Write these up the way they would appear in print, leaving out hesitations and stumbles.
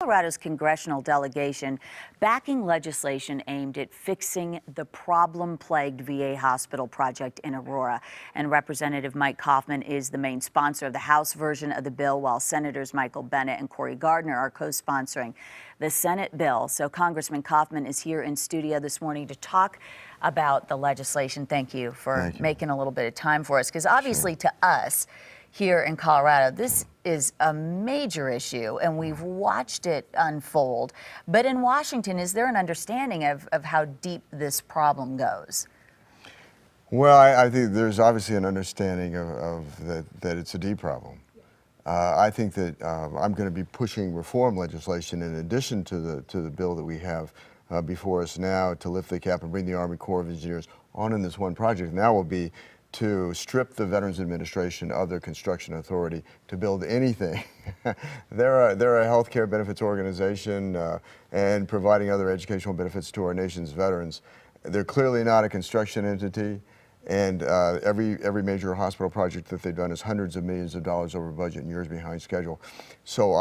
Colorado's congressional delegation backing legislation aimed at fixing the problem-plagued VA hospital project in Aurora. And Representative Mike Coffman is the main sponsor of the House version of the bill, while Senators Michael Bennet and Cory Gardner are co-sponsoring the Senate bill. So Congressman Coffman is here in studio this morning to talk about the legislation. Thank you for making a little bit of time for us, because obviously to us here in Colorado, this is a major issue, and we've watched it unfold. But in Washington, is there an understanding of how deep this problem goes? Well, I think there's obviously an understanding of that it's a deep problem. I think that I'm going to be pushing reform legislation in addition to the bill that we have before us now to lift the cap and bring the Army Corps of Engineers on in this one project. Now will be to strip the Veterans Administration of their construction authority to build anything. They're a health care benefits organization and providing other educational benefits to our nation's veterans. They're clearly not a construction entity, and every major hospital project that they've done is hundreds of millions of dollars over budget and years behind schedule. So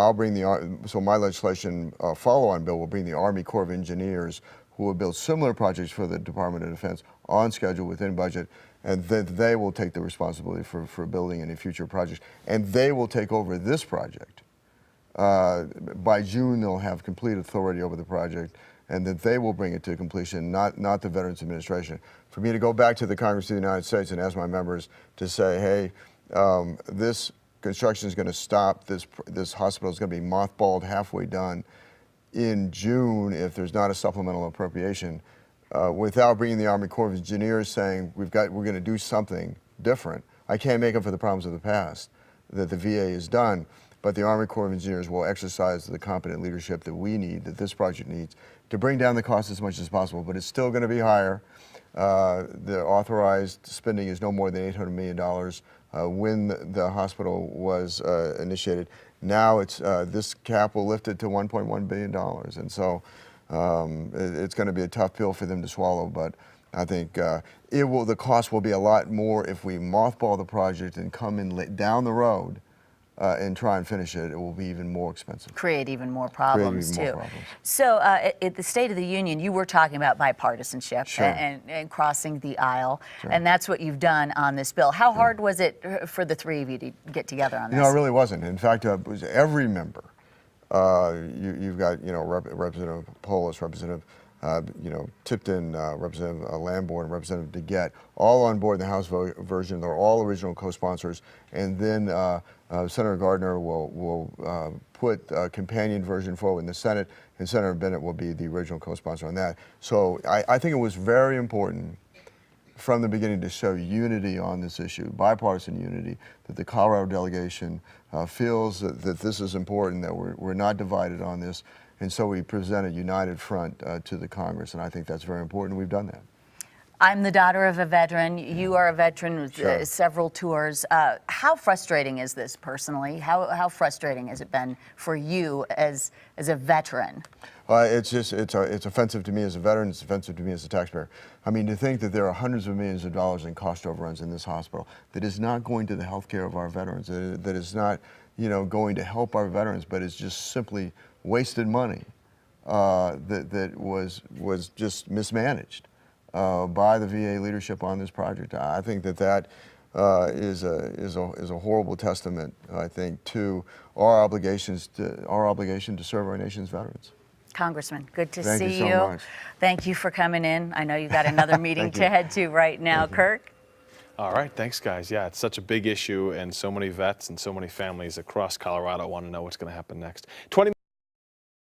my legislation follow-on bill will bring the Army Corps of Engineers, who will build similar projects for the Department of Defense on schedule, within budget, and then they will take the responsibility for building any future projects. And they will take over this project. By June, they'll have complete authority over the project, and that they will bring it to completion, not the Veterans Administration. For me to go back to the Congress of the United States and ask my members to say, hey, this construction is going to stop, this hospital is going to be mothballed, halfway done in June if there's not a supplemental appropriation, without bringing the Army Corps of Engineers saying we're going to do something different. I can't make up for the problems of the past that the VA has done, but the Army Corps of Engineers will exercise the competent leadership that we need, that this project needs, to bring down the cost as much as possible. But it's still going to be higher. The authorized spending is no more than $800 million when the hospital was initiated. Now it's this cap will lift it to $1.1 billion, and so it's going to be a tough pill for them to swallow. But I think the cost will be a lot more if we mothball the project and come in down the road and try and finish it. It will be even more expensive. Create even more problems, too. So at the State of the Union, you were talking about bipartisanship and crossing the aisle, and that's what you've done on this bill. How hard was it for the three of you to get together on this? No, it really wasn't. In fact, it was every member. You've got, Representative Polis, Representative Tipton, Representative Lamborn, Representative DeGette, all on board the House version. They're all original co-sponsors, and then Senator Gardner will put a companion version forward in the Senate, and Senator Bennet will be the original co-sponsor on that. So I think it was very important from the beginning to show unity on this issue, bipartisan unity, that the Colorado delegation feels that this is important, that we're not divided on this, and so we present a united front to the Congress, and I think that's very important. We've done that. I'm the daughter of a veteran. You are a veteran with several tours. How frustrating is this personally? How frustrating has it been for you as a veteran? It's offensive to me as a veteran. It's offensive to me as a taxpayer. I mean, to think that there are hundreds of millions of dollars in cost overruns in this hospital that is not going to the health care of our veterans, that is not, going to help our veterans, but is just simply wasted money that was just mismanaged by the VA leadership on this project. I think that is a horrible testament, I think, to our obligation to serve our nation's veterans. Congressman, good to see you. Thank you so much. Thank you for coming in. I know you got another meeting to head to right now. Kirk? All right, thanks, guys. Yeah, it's such a big issue, and so many vets and so many families across Colorado want to know what's going to happen next.